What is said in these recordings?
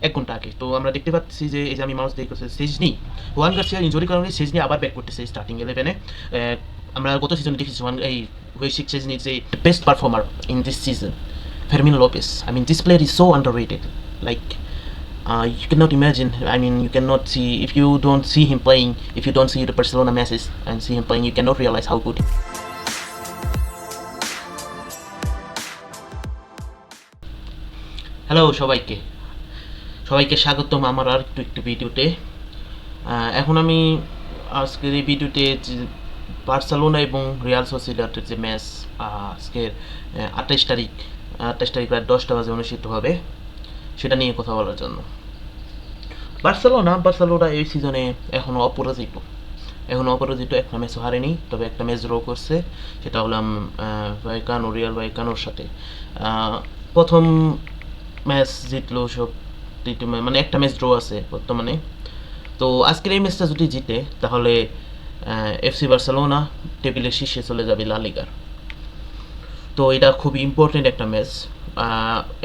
1 ঘন্টা আগে। তো আমরা দেখতে পাচ্ছি যে এই যে আমি মাউস দিয়ে করছি সেজনি, হুয়ান গার্সিয়ার ইনজুরির কারণে সেজনি আবার ব্যাক করতেছে স্টার্টিং 11 এ। আমরা গত সিজনে দেখেছি এই হুইশিক সেজনি যে best performer in this season, Fermin Lopez. I mean, this player is so underrated. Like, you cannot imagine. I mean, you cannot see if you don't see him playing. If you don't see the Barcelona matches and see him playing, you cannot realize how good. Hello সবাইকে স্বাগতম আমার আর একটু ভিডিওতে। এখন আমি আজকের এই ভিডিওতে বার্সেলোনা এবং রিয়াল সোসিয়েদাদের যে ম্যাচ আজকের 28 তারিখ রাত 10টা বাজে অনুষ্ঠিত হবে সেটা নিয়ে কথা বলার জন্য। বার্সেলোনা এই সিজনে এখনও অপরাজিত, একটা ম্যাচও হারেনি, তবে একটা ম্যাচ ড্র করছে, সেটা হলাম রিয়াল ভাইকানোর সাথে। প্রথম ম্যাচ জিতলো সব, মানে একটা ম্যাচ ড্র আছে বর্তমানে। তো আজকের এই ম্যাচটা যদি জিতে তাহলে এফসি বার্সেলোনা টেবিলের শীর্ষে চলে যাবে লা লিগার। তো এটা খুবই ইম্পর্টেন্ট একটা ম্যাচ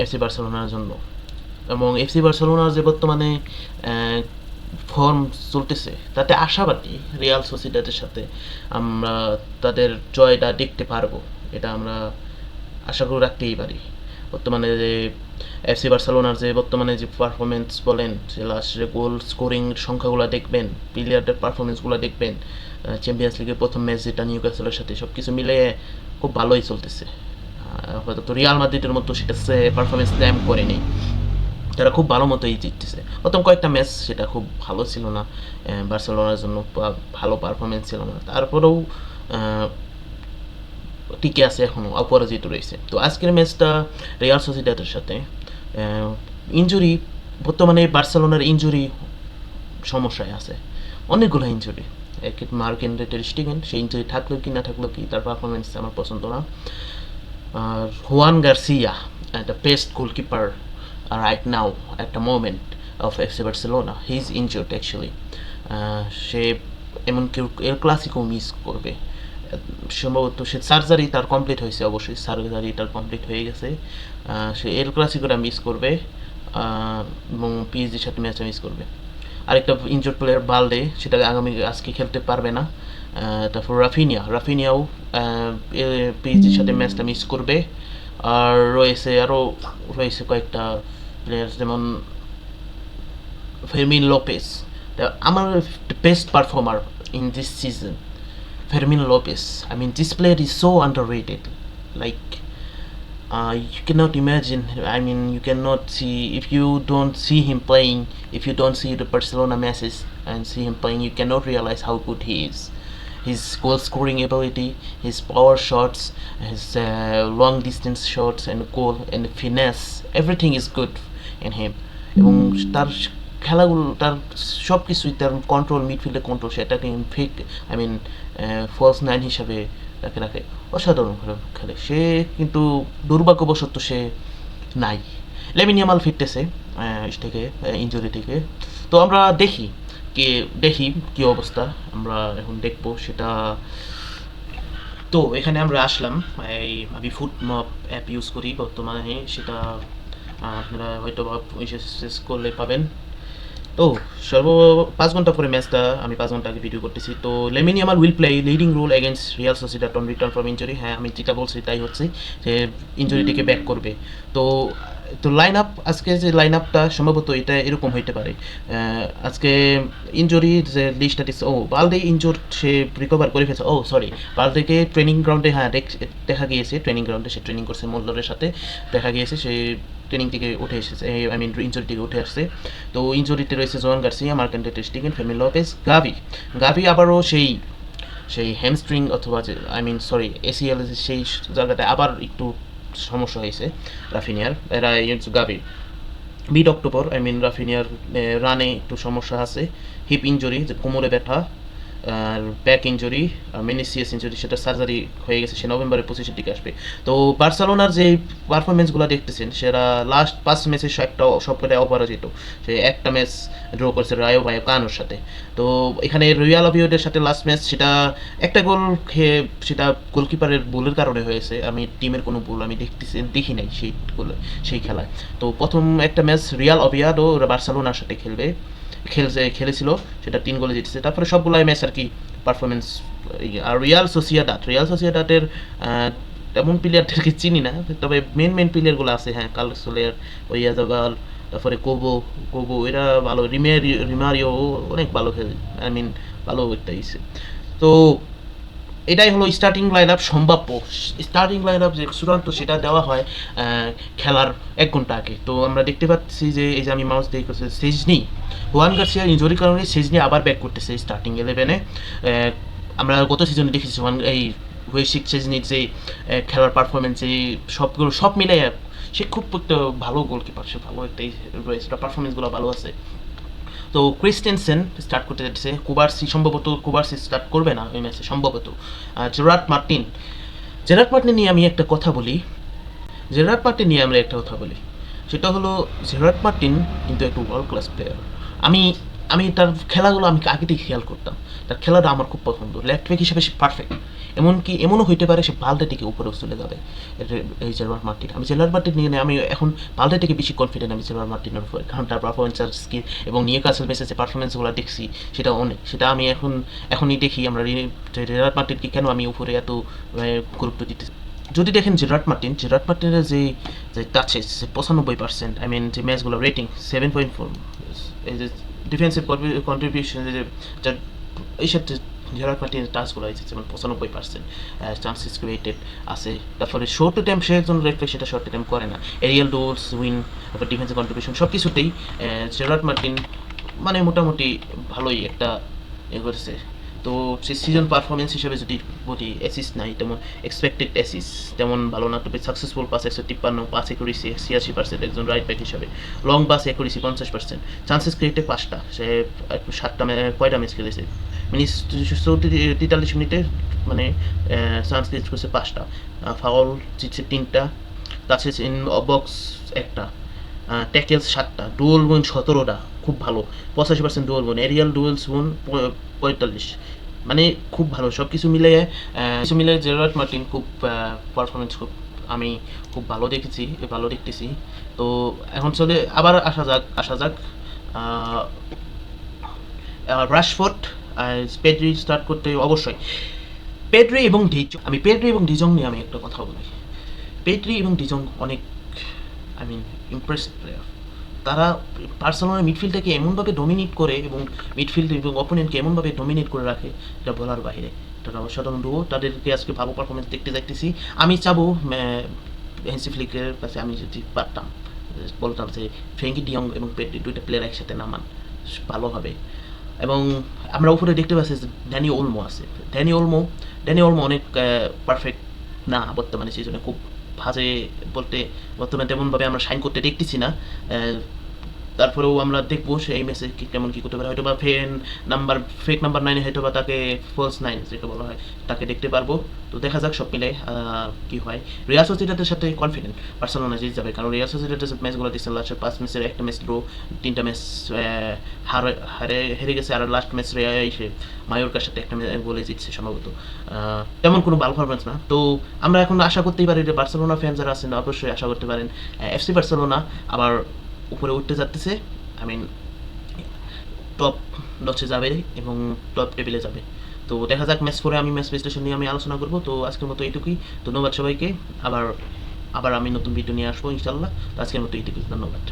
এফসি বার্সেলোনার জন্য। এবং এফসি বার্সেলোনার যে বর্তমানে ফর্ম চলতেছে তাতে আশাবাদী রিয়াল সোসিয়েদাদের সাথে আমরা তাদের জয়টা দেখতে পারবো, এটা আমরা আশা করে রাখতেই পারি। বর্তমানে যে এফসি বার্সেলোনার যে বর্তমানে যে পারফরমেন্স বলেন, যে লাস্টে গোল স্কোরিং সংখ্যাগুলো দেখবেন, প্লেয়ারদের পারফরমেন্সগুলো দেখবেন, চ্যাম্পিয়ন্স লিগের প্রথম ম্যাচ যেটা নিউক্যাসলের সাথে, সব কিছু মিলে খুব ভালোই চলতেছে। আপাতত রিয়াল মাদ্রিদের মতো সেটা পারফরমেন্স স্ল্যাম করেনি, তারা খুব ভালো মতোই জিততেছে। প্রথম কয়েকটা ম্যাচ সেটা খুব ভালো ছিল না বার্সেলোনার জন্য, ভালো পারফরমেন্স ছিল না, তারপরেও টিকে আছে, এখনও অপরাজিত রয়েছে। তো আজকের ম্যাচটা রিয়াল সোসিয়েদাদের সাথে ইনজুরি, বর্তমানে বার্সেলোনার ইনজুরি সমস্যায় আছে, অনেকগুলো ইনজুরি। মার্ক-এন্ড্রে টের স্টেগেন, সেই ইনজুরি থাকলেও কি না থাকলেও কি, তার পারফরমেন্স আমার পছন্দ না। আর Juan Garcia, the best goalkeeper right now at the moment of FC Barcelona, he's injured actually. সে এমনকি এল ক্লাসিকো মিস করবে সম্ভবত। সে সার্জারি তার কমপ্লিট হয়েছে, অবশ্যই সার্জারি তার কমপ্লিট হয়ে গেছে। সে এল ক্লাসিকোটা মিস করবে এবং পিএসজির সাথে ম্যাচটা মিস করবে। আরেকটা ইনজুর্ড প্লেয়ার বালদে, সেটা আজকে খেলতে পারবে না। তারপর রাফিনিয়াও পিএসজির সাথে ম্যাচটা মিস করবে। আর রয়েছে কয়েকটা প্লেয়ার্স, যেমন Fermin Lopez, আমার best performer in this season, Fermin Lopez. I mean, this player is so underrated. Like, you cannot imagine. I mean, you cannot see if you don't see him playing. If you don't see the Barcelona matches and see him playing, you cannot realize how good he is. His goal scoring ability, his power shots, his long distance shots and goal and finesse, everything is good in him. এবং তার খেলাগুলো, তার সব কিছুই, তার control, মিডফিল্ডে control, সেটাকে ফিক false nine হিসাবে রাখে অসাধারণ খেলে সে। কিন্তু দুর্ভাগ্যবশত সে নাই, লেমিন ইয়ামাল ফিরতেছে থেকে ইনজুরি থেকে। তো আমরা দেখি কি অবস্থা, আমরা এখন দেখবো সেটা। তো এখানে আমরা আসলাম, আমি ফুটমপ অ্যাপ ইউজ করি বর্তমানে, সেটা আপনারা হয়তো শেষ করলে পাবেন। তো 5 ঘন্টা পরে ম্যাচটা, আমি 5 ঘন্টা আগে ভিডিও করতেছি। তো Lamine Yamal will play leading role against Real Sociedad on return from injury. হ্যাঁ, আমি যেটা বলছি তাই হচ্ছে, যে ইনজুরি থেকে ব্যাক করবে। তো লাইন আপ, আজকে যে লাইন আপটা সম্ভবত এটা এরকম হইতে পারে। আজকে ইনজুরি যে লিস্টটা দিচ্ছে, বালদে ইনজুর, সে রিকভার করে ফেলছে। সরি, বালদেকে ট্রেনিং গ্রাউন্ডে, দেখা গিয়েছে ট্রেনিং গ্রাউন্ডে সে ট্রেনিং করছে মোল্লারের সাথে, দেখা গিয়েছে সে ট্রেনিং থেকে উঠে এসেছে, ইনজুরি থেকে উঠে আসছে। তো ইনজুরিতে রয়েছে জোয়ান গার্সিয়া, মার্ক-এন্ড্রে টের স্টেগেন, ফেরমিন লোপেজ, গাভি আবারও সেই হ্যামস্ট্রিং অথবা এসিএল, সেই জায়গাটায় আবার একটু সমস্যা হয়েছে রাফিনিয়ার। এরা গাভি মিড অক্টোবর, রাফিনিয়ার রানে একটু সমস্যা আছে, হিপ ইনজুরি, যে কোমরে ব্যথা, ব্যাক ইঞ্জুরি, মেনিসিয়াস ইঞ্জুরি, সেটা সার্জারি হয়ে গেছে, সে নভেম্বরের 25-এর দিকে আসবে। তো বার্সেলোনার যে পারফরমেন্সগুলো দেখতেছেন, সেটা লাস্ট 5 ম্যাচে একটা সবকটাই অপরাজিত। সে একটা ম্যাচ ড্র করছে রায়ো ভায়েকানোর সাথে। তো এখানে রিয়াল ওভিয়েডোর সাথে লাস্ট ম্যাচ, সেটা একটা গোল খেয়ে, সেটা গোলকিপারের ভুলের কারণে হয়েছে। আমি টিমের কোনো ভুল আমি দেখি নাই সেই গোলে, সেই খেলায়। তো প্রথম একটা ম্যাচ রিয়াল ওভিয়েডো বার্সেলোনার সাথে খেলেছিল, সেটা 3 গোলে জিতেছে। তারপরে সবগুলাই ম্যাচ আর কি পারফরমেন্স। আর রিয়াল সোসিয়েদাদের তেমন প্লেয়ারদেরকে চিনি না, তবে মেন প্লেয়ারগুলো আছে, হ্যাঁ, কার্লোস সোলের, ওয়াইয়ারজাবাল, তারপরে কোবো এরা ভালো, রিমারিও অনেক ভালো খেলে, আই মিন ভালো একটা ইসে। তো এটাই হলো স্টার্টিং লাইন আপ, সম্ভাব্য স্টার্টিং লাইন আপ যে চূড়ান্ত, সেটা দেওয়া হয় খেলার 1 ঘন্টা আগে। তো আমরা দেখতে পাচ্ছি যে এই যে আমি মাউস দিয়ে করছি, সেজনি, হুয়ান গার্সিয়ার ইনজুরির কারণে সেজনি আবার ব্যাক করতেছে স্টার্টিং 11-এ। আমরা গত সিজনে দেখেছি এই ওয়েসিক সেজনির যে খেলার পারফরমেন্স, এই সব মিলে সে খুব একটা ভালো গোলকিপার, সে ভালো একটা পারফরমেন্সগুলো ভালো আছে। তো ক্রিস্টেনসেন স্টার্ট করতে যাচ্ছে, কুবার্সি স্টার্ট করবে না ওই ম্যাচে সম্ভবত। জেরার্ড মার্টিন নিয়ে আমি একটা কথা বলি। সেটা হলো, জেরার্ড মার্টিন কিন্তু একটা ওয়ার্ল্ড ক্লাস প্লেয়ার। আমি আমি তার খেলাগুলো আমি আগে থেকে খেয়াল করতাম। তার খেলাটা আমার খুব পছন্দ। লেফট ব্যাক হিসেবে সে পারফেক্ট। এমনও হইতে পারে সে বালটা থেকে উপরেও চলে যাবে, এই জেরার্ড মার্টিন। আমি জেরার্ড মার্টিন নিয়ে আমি এখন বালটা থেকে বেশি কনফিডেন্ট আমি জেরার্ড মার্টিনের উপরে, কারণ তার পারফরমেন্স আর স্কিল, এবং নিউক্যাসল ম্যাচে যে পারফরমেন্সগুলো দেখছি, সেটা আমি এখনই দেখি। আমরা জেরার্ড মার্টিনকে কেন আমি উপরে এত গুরুত্ব দিতে। যদি দেখেন জেরার্ড মার্টিনের যে টাচেস 95%, আই মিন যে ম্যাচগুলো রেটিং 7.4, এই যে ডিফেন্সিভ কন্ট্রিবিউশন, যে এই সাথে জেরার্ড মার্টিনের টাচগুলো আছে যেমন 95% চান্সেস ক্রিয়েটেড আছে। তারপরে শর্ট টাইম সে একজন রেফারি, সেটা শর্ট টাইম করে না। এরিয়াল ডুলস উইন, তারপর ডিফেন্সিভ কন্ট্রিবিউশন, সব কিছুতেই জেরার্ড মার্টিন মানে মোটামুটি ভালোই একটা করেছে। তো সিজন পারফরমেন্স হিসেবে যদি বলি, অ্যাসিস্ট নাই তেমন, এক্সপেক্টেড অ্যাসিস্ট তেমন ভালো না, তবে সাকসেসফুল পাস 153, পাস অ্যাকুরেসি 86% একজন রাইট ব্যাক হিসাবে, লং পাস অ্যাকুরেসি 50%, চান্সেস ক্রিয়েটে 5টা, সে 7টা কয়টা ম্যাচ খেলেছে, মিনিট 43 মিনিটে মানে চান্স ক্রিয়েট করছে 5টা, ফাউল জিতছে 3টা, টাচেস ইন বক্স 1টা, ট্যাকেলস 7টা, ডুয়েল উইন 17টা, খুব ভালো, 85% duel win, aerial duels win 45, মানে খুব ভালো। সব কিছু মিলিয়ে জেরার্ড মার্টিন খুব পারফরমেন্স আমি খুব ভালো দেখতেছি। তো এখন চলে আবার আসা যাক রাশফোর্ড, পেড্রি স্টার্ট করতে অবশ্যই। পেড্রি এবং ডিজং নিয়ে আমি একটা কথা বলি। পেড্রি এবং ডিজং অনেক, আই মিন, ইমপ্রেসিভ প্লেয়ার। তারা বার্সেলোনার মিডফিল্ডটাকে এমনভাবে ডমিনেট করে, এবং মিডফিল্ড এবং অপোনেন্টকে এমনভাবে ডমিনেট করে রাখে, এটা বলার বাইরে। তারা অসাধারণ ডুও, তাদেরকে আজকে ভালো পারফরমেন্স দেখতে যাইতেছি। আমি চাবো হ্যান্সি ফ্লিকের কাছে আমি যদি পারতাম, বলতাম যে ফ্র্যাঙ্কি ডিয়ং এবং পেড্রি 2টা প্লেয়ার একসাথে নামান, ভালো হবে। এবং আমরা উপরে দেখতে পাচ্ছি যে ড্যানি ওলমো আছে। ড্যানি ওলমো অনেক পারফেক্ট না বর্তমানে সিজনে, খুব ভাজে বলতে বর্তমানে তেমনভাবে আমরা সাইন করতে দেখতেছি না। তারপরেও আমরা দেখবো সে এই ম্যাচে কেমন কী করতে পারে। হয়তো বা ফেক নাম্বার 9 হয়তো বা তাকে ফলস 9 যেটা বলা হয়, তাকে দেখতে পারবো। তো দেখা যাক সব মিলে কী হয়। রিয়াল সোসিয়েদাদের সাথে কনফিডেন্ট বার্সেলোনা জিতে যাবে, কারণ রিয়াল সোসিয়েদাদের ম্যাচগুলো দেখছেন, লাস্টের 5 ম্যাচের একটা ম্যাচ ড্র, 3টা ম্যাচ হেরে গেছে, আর লাস্ট ম্যাচ মায়োরকার সাথে একটা গোলে জিতছে সম্ভবত। তেমন কোনো ভালো পারফরমেন্স না। তো আমরা এখন আশা করতেই পারি যে বার্সেলোনা ফ্যান যারা আছেন অবশ্যই আশা করতে পারেন এফসি বার্সেলোনা আবার উপরে উঠতে যাচ্ছে, আই মিন টপ নচে যাবে এবং টপ টেবিলে যাবে। তো দেখা যাক, ম্যাচ পরে আমি ম্যাচ বিশ্লেষণ নিয়ে আমি আলোচনা করবো। তো আজকের মতো এইটুকুই, ধন্যবাদ সবাইকে। আবার আমি নতুন ভিডিও নিয়ে আসবো ইনশাল্লাহ। তো আজকের মতো এইটুকুই, ধন্যবাদ।